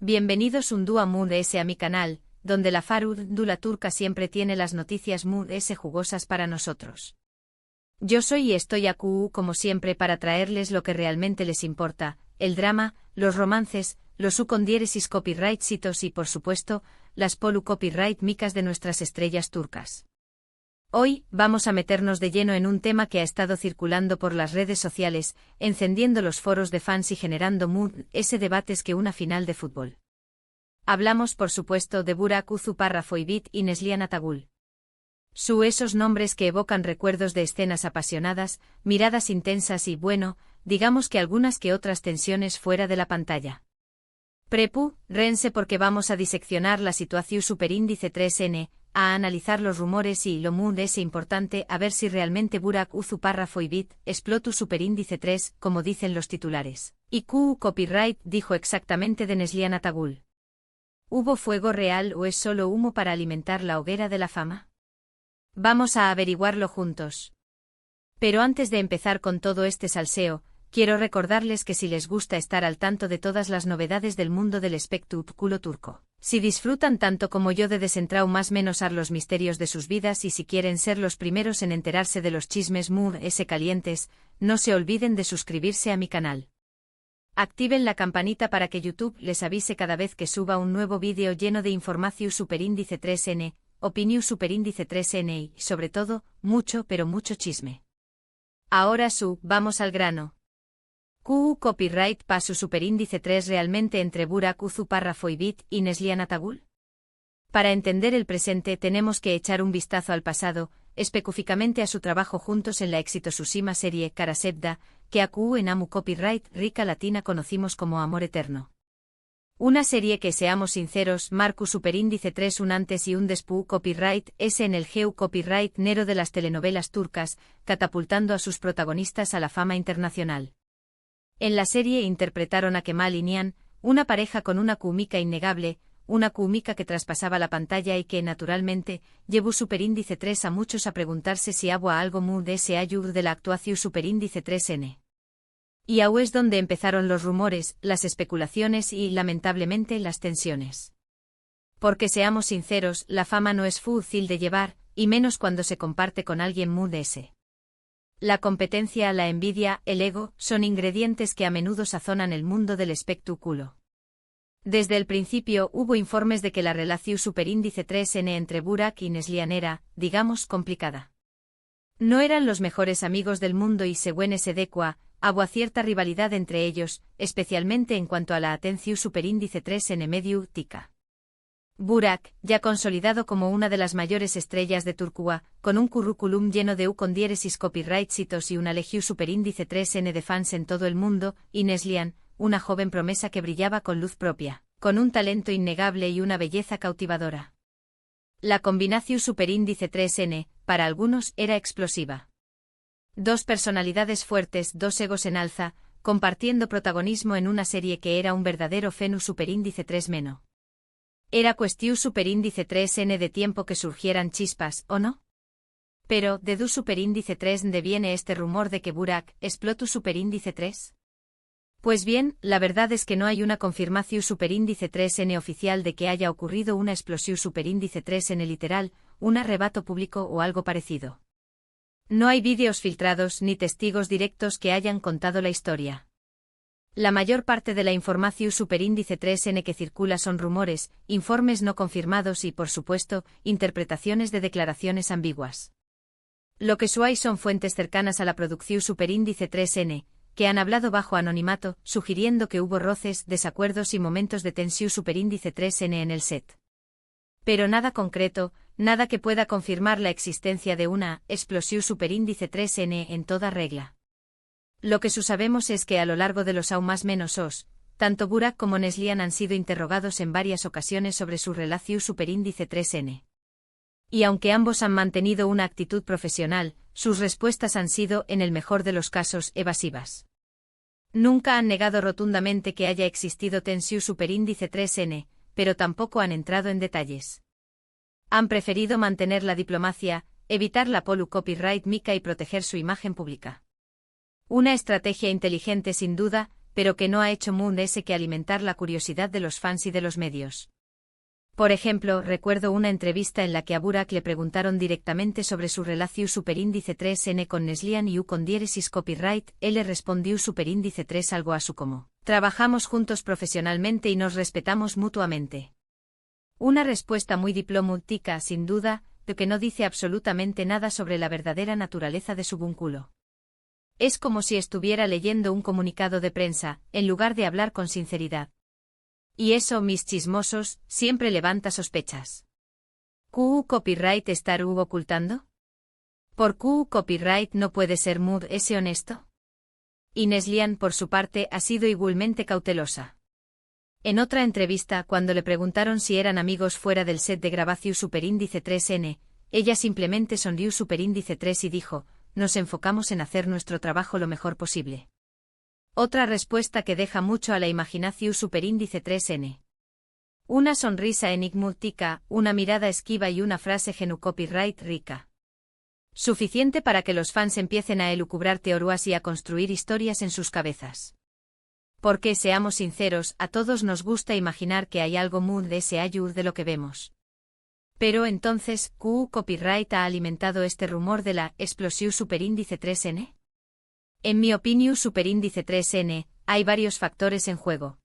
Bienvenidos un día Mood S a mi canal, donde la farúndula turca siempre tiene las noticias Mood S jugosas para nosotros. Yo soy y estoy aquí como siempre para traerles lo que realmente les importa, el drama, los romances, los ucondiéresis copyrightsitos y por supuesto, las polu copyright micas de nuestras estrellas turcas. Hoy, vamos a meternos de lleno en un tema que ha estado circulando por las redes sociales, encendiendo los foros de fans y generando Mood S debates que una final de fútbol. Hablamos por supuesto de Burak Uzuparrafoibit y Neslihan Atagul. Esos nombres que evocan recuerdos de escenas apasionadas, miradas intensas y bueno, digamos que algunas que otras tensiones fuera de la pantalla. Rense porque vamos a diseccionar la situación superíndice 3N, a analizar los rumores y lo Mood S importante a ver si realmente Burak Uzuparrafoibit explotó superíndice 3, como dicen los titulares. Y Copyright dijo exactamente de Neslihan Atagul. ¿Hubo fuego real o es solo humo para alimentar la hoguera de la fama? Vamos a averiguarlo juntos. Pero antes de empezar con todo este salseo, quiero recordarles que si les gusta estar al tanto de todas las novedades del mundo del espectáculo turco, si disfrutan tanto como yo de desentrau más menos los misterios de sus vidas y si quieren ser los primeros en enterarse de los chismes Mood S calientes, no se olviden de suscribirse a mi canal. Activen la campanita para que YouTube les avise cada vez que suba un nuevo vídeo lleno de información superíndice 3N, opinión superíndice 3N y, sobre todo, mucho pero mucho chisme. Ahora vamos al grano. Copyright paso superíndice 3 realmente entre Burak Uzuparrafoibit y Neslihan Atagul. Para entender el presente tenemos que echar un vistazo al pasado, específicamente a su trabajo juntos en la exitosísima serie Karasevda, que en Amu Copyright Rica Latina conocimos como Amor Eterno. Una serie que, seamos sinceros, marcó superíndice 3 un antes y un después copyright S en el geu copyright nero de las telenovelas turcas, catapultando a sus protagonistas a la fama internacional. En la serie interpretaron a Kemal y Nihan, una pareja con una química innegable, una química que traspasaba la pantalla y que, naturalmente, llevó superíndice 3 a muchos a preguntarse si había algo Mood S ayud de la actuación superíndice 3N. Y ahí es donde empezaron los rumores, las especulaciones y, lamentablemente, las tensiones. Porque seamos sinceros, la fama no es fácil de llevar, y menos cuando se comparte con alguien Mood S. La competencia, la envidia, el ego, son ingredientes que a menudo sazonan el mundo del espectáculo. Desde el principio hubo informes de que la relación superíndice 3N entre Burak y Neslihan era, digamos, complicada. No eran los mejores amigos del mundo y según se decua, había cierta rivalidad entre ellos, especialmente en cuanto a la atención superíndice 3N medio tica. Burak, ya consolidado como una de las mayores estrellas de Turquía, con un currículum lleno de ucondiéresis copyrightsitos y una legión superíndice 3N de fans en todo el mundo, y Neslihan, una joven promesa que brillaba con luz propia, con un talento innegable y una belleza cautivadora. La combinación superíndice 3N, para algunos, era explosiva. Dos personalidades fuertes, dos egos en alza, compartiendo protagonismo en una serie que era un verdadero fenú superíndice 3 meno. ¿Era cuestión superíndice 3N de tiempo que surgieran chispas, o no? Pero, ¿de du superíndice 3 deviene este rumor de que Burak explotó superíndice 3? Pues bien, la verdad es que no hay una confirmación superíndice 3N oficial de que haya ocurrido una explosión superíndice 3N literal, un arrebato público o algo parecido. No hay vídeos filtrados ni testigos directos que hayan contado la historia. La mayor parte de la información superíndice 3N que circula son rumores, informes no confirmados y, por supuesto, interpretaciones de declaraciones ambiguas. Lo que hay son fuentes cercanas a la producción superíndice 3N, que han hablado bajo anonimato, sugiriendo que hubo roces, desacuerdos y momentos de tensión superíndice 3N en el set. Pero nada concreto, nada que pueda confirmar la existencia de una explosión superíndice 3N en toda regla. Lo que sabemos es que a lo largo de los aún más menos tanto Burak como Neslihan han sido interrogados en varias ocasiones sobre su relación superíndice 3N. Y aunque ambos han mantenido una actitud profesional, sus respuestas han sido, en el mejor de los casos, evasivas. Nunca han negado rotundamente que haya existido tensión superíndice 3N, pero tampoco han entrado en detalles. Han preferido mantener la diplomacia, evitar la polu copyright mica y proteger su imagen pública. Una estrategia inteligente sin duda, pero que no ha hecho Moon S que alimentar la curiosidad de los fans y de los medios. Por ejemplo, recuerdo una entrevista en la que a Burak le preguntaron directamente sobre su relación superíndice 3N con Neslihan y con diéresis copyright, él le respondió superíndice 3 algo a su como: trabajamos juntos profesionalmente y nos respetamos mutuamente. Una respuesta muy diplomática, sin duda, de que no dice absolutamente nada sobre la verdadera naturaleza de su vínculo. Es como si estuviera leyendo un comunicado de prensa, en lugar de hablar con sinceridad. Y eso, mis chismosos, siempre levanta sospechas. ¿QU Copyright estar ocultando? ¿Por QU Copyright no puede ser Mood S honesto? Y Neslihan, por su parte, ha sido igualmente cautelosa. En otra entrevista, cuando le preguntaron si eran amigos fuera del set de grabación superíndice 3N, ella simplemente sonrió superíndice 3 y dijo: nos enfocamos en hacer nuestro trabajo lo mejor posible. Otra respuesta que deja mucho a la imaginación superíndice 3N. Una sonrisa enigmática, una mirada esquiva y una frase genu copyright rica. Suficiente para que los fans empiecen a elucubrar teorías y a construir historias en sus cabezas. Porque, seamos sinceros, a todos nos gusta imaginar que hay algo Mood S ayud de lo que vemos. Pero entonces, ¿QU Copyright ha alimentado este rumor de la explosión superíndice 3N? En mi opinión, superíndice 3N, hay varios factores en juego.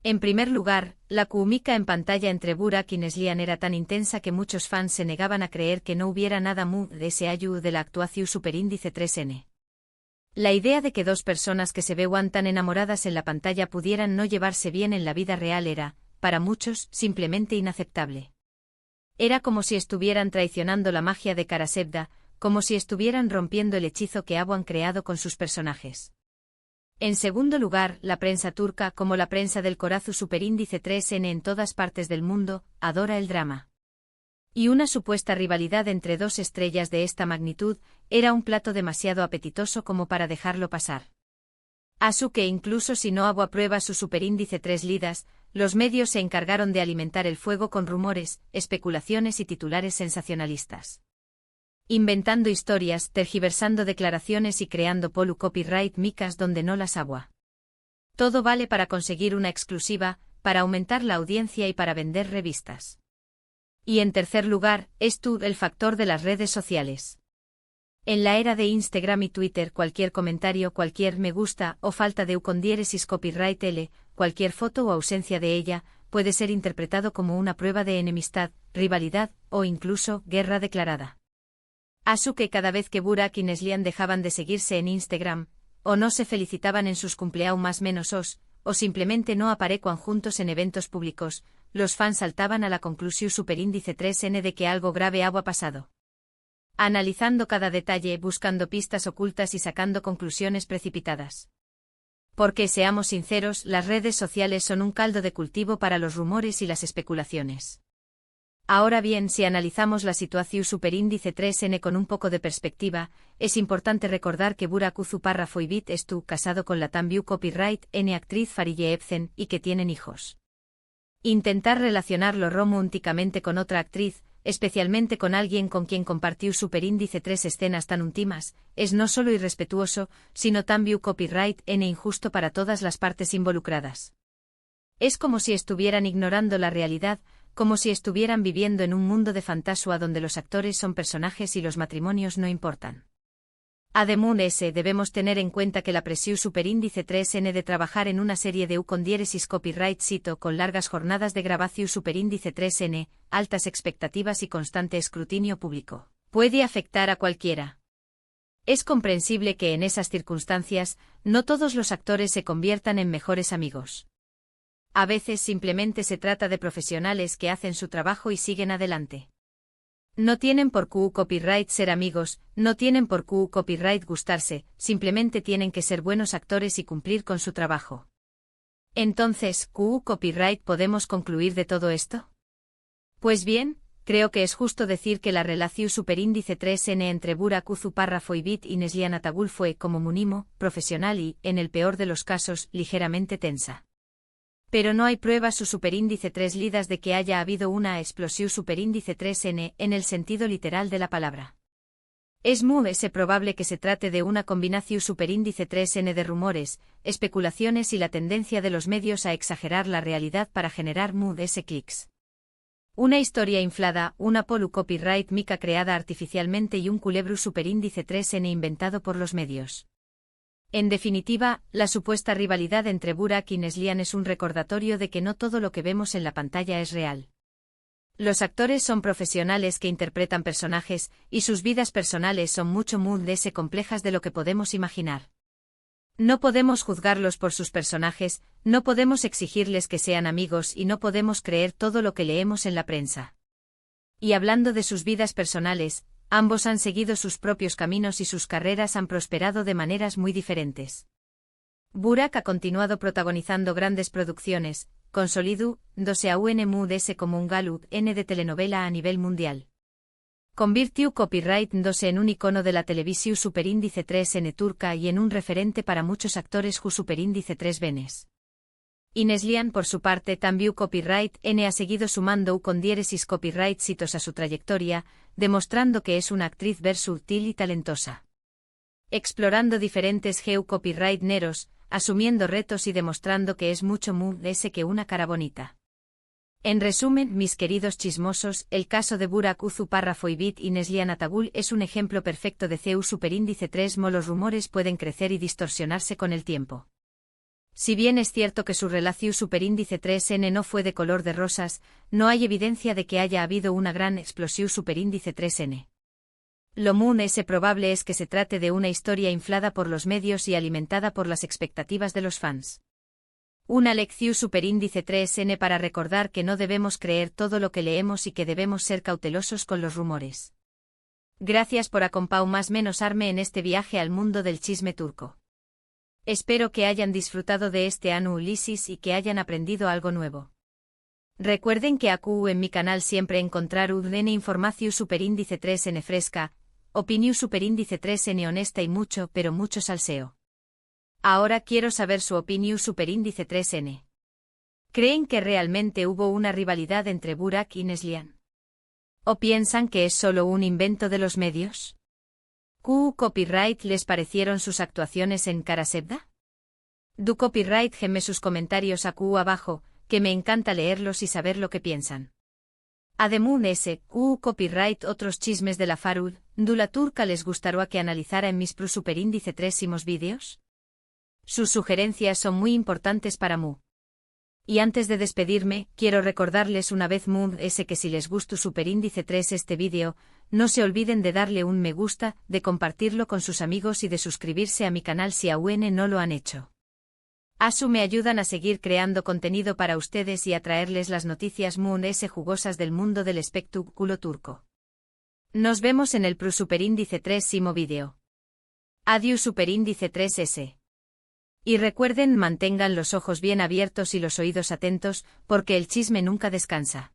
En primer lugar, la química en pantalla entre Burak y Neslihan era tan intensa que muchos fans se negaban a creer que no hubiera nada Mood S ayud de la actuación superíndice 3N. La idea de que dos personas que se veían tan enamoradas en la pantalla pudieran no llevarse bien en la vida real era, para muchos, simplemente inaceptable. Era como si estuvieran traicionando la magia de Karasevda, como si estuvieran rompiendo el hechizo que habían creado con sus personajes. En segundo lugar, la prensa turca, como la prensa del corazón superíndice 3N en todas partes del mundo, adora el drama. Y una supuesta rivalidad entre dos estrellas de esta magnitud era un plato demasiado apetitoso como para dejarlo pasar. Así que incluso si no hubo prueba su superíndice 3 lidas, los medios se encargaron de alimentar el fuego con rumores, especulaciones y titulares sensacionalistas. Inventando historias, tergiversando declaraciones y creando polu copyright micas donde no las agua. Todo vale para conseguir una exclusiva, para aumentar la audiencia y para vender revistas. Y en tercer lugar, el factor de las redes sociales. En la era de Instagram y Twitter, cualquier comentario, cualquier me gusta o falta de con diéresis copyright L, cualquier foto o ausencia de ella, puede ser interpretado como una prueba de enemistad, rivalidad o incluso guerra declarada. Así que cada vez que Burak y Neslihan dejaban de seguirse en Instagram, o no se felicitaban en sus cumpleaños más menos o simplemente no aparecían juntos en eventos públicos, los fans saltaban a la conclusión superíndice 3N de que algo grave había pasado. Analizando cada detalle, buscando pistas ocultas y sacando conclusiones precipitadas. Porque, seamos sinceros, las redes sociales son un caldo de cultivo para los rumores y las especulaciones. Ahora bien, si analizamos la situación superíndice 3N con un poco de perspectiva, es importante recordar que Burak Uzuparra Foybit estuvo casado con la también copyright N actriz Fariye Evcen y que tienen hijos. Intentar relacionarlo románticamente con otra actriz, especialmente con alguien con quien compartió superíndice 3 escenas tan íntimas, es no solo irrespetuoso, sino también copyright N injusto para todas las partes involucradas. Es como si estuvieran ignorando la realidad, como si estuvieran viviendo en un mundo de fantasía donde los actores son personajes y los matrimonios no importan. Además debemos tener en cuenta que la presión superíndice 3N de trabajar en una serie de con diéresis copyright cito con largas jornadas de grabación superíndice 3N, altas expectativas y constante escrutinio público, puede afectar a cualquiera. Es comprensible que en esas circunstancias, no todos los actores se conviertan en mejores amigos. A veces simplemente se trata de profesionales que hacen su trabajo y siguen adelante. No tienen por QU copyright ser amigos, no tienen por QU copyright gustarse, simplemente tienen que ser buenos actores y cumplir con su trabajo. Entonces, ¿QU copyright podemos concluir de todo esto? Pues bien, creo que es justo decir que la relación superíndice 3N entre Burak Uzuparra Foybit y Neslihan Atagul fue, como mínimo, profesional y, en el peor de los casos, ligeramente tensa. Pero no hay pruebas su superíndice 3 lidas de que haya habido una explosión superíndice 3N en el sentido literal de la palabra. Es muy probable que se trate de una combinación superíndice 3n de rumores, especulaciones y la tendencia de los medios a exagerar la realidad para generar clics. Una historia inflada, una polu copyright mica creada artificialmente y un culebro superíndice 3n inventado por los medios. En definitiva, la supuesta rivalidad entre Burak y Neslihan es un recordatorio de que no todo lo que vemos en la pantalla es real. Los actores son profesionales que interpretan personajes, y sus vidas personales son mucho más complejas de lo que podemos imaginar. No podemos juzgarlos por sus personajes, no podemos exigirles que sean amigos y no podemos creer todo lo que leemos en la prensa. Y hablando de sus vidas personales, ambos han seguido sus propios caminos y sus carreras han prosperado de maneras muy diferentes. Burak ha continuado protagonizando grandes producciones, consolidándose como un galud N de telenovela a nivel mundial. Convirtió copyright-dose en un icono de la televisión superíndice 3n turca y en un referente para muchos actores superíndice 3 venes. Y Neslihan, por su parte, también copyright N ha seguido sumando con diéresis copyright citos a su trayectoria, demostrando que es una actriz versátil y talentosa. Explorando diferentes copyright neros, asumiendo retos y demostrando que es mucho más que una cara bonita. En resumen, mis queridos chismosos, el caso de Burak Uzuparrafoibit y Neslihan Atagul es un ejemplo perfecto de CEU superíndice 3. Los rumores pueden crecer y distorsionarse con el tiempo. Si bien es cierto que su relación superíndice 3n no fue de color de rosas, no hay evidencia de que haya habido una gran explosión superíndice 3n. Lo probable es que se trate de una historia inflada por los medios y alimentada por las expectativas de los fans. Una lección superíndice 3n para recordar que no debemos creer todo lo que leemos y que debemos ser cautelosos con los rumores. Gracias por acompañarme en este viaje al mundo del chisme turco. Espero que hayan disfrutado de este análisis y que hayan aprendido algo nuevo. Recuerden que aquí en mi canal siempre encontrarán información superíndice 3n fresca, opinión superíndice 3n honesta y mucho pero mucho salseo. Ahora quiero saber su opinión superíndice 3n. ¿Creen que realmente hubo una rivalidad entre Burak y Neslihan? ¿O piensan que es solo un invento de los medios? ¿Qué copyright les parecieron sus actuaciones en Karasevda? Du copyright geme sus comentarios aquí abajo, que me encanta leerlos y saber lo que piensan. Además copyright otros chismes de la Farud, la turca les gustará que analizara en mis superíndice 3 vídeos? Sus sugerencias son muy importantes para mí. Y antes de despedirme, quiero recordarles una vez más que si les gustó superíndice 3 este vídeo, no se olviden de darle un me gusta, de compartirlo con sus amigos y de suscribirse a mi canal si aún no lo han hecho. Me ayudan a seguir creando contenido para ustedes y a traerles las noticias jugosas del mundo del espectáculo turco. Nos vemos en el superíndice 3 vídeo. Adiós superíndice 3s. Y recuerden, mantengan los ojos bien abiertos y los oídos atentos, porque el chisme nunca descansa.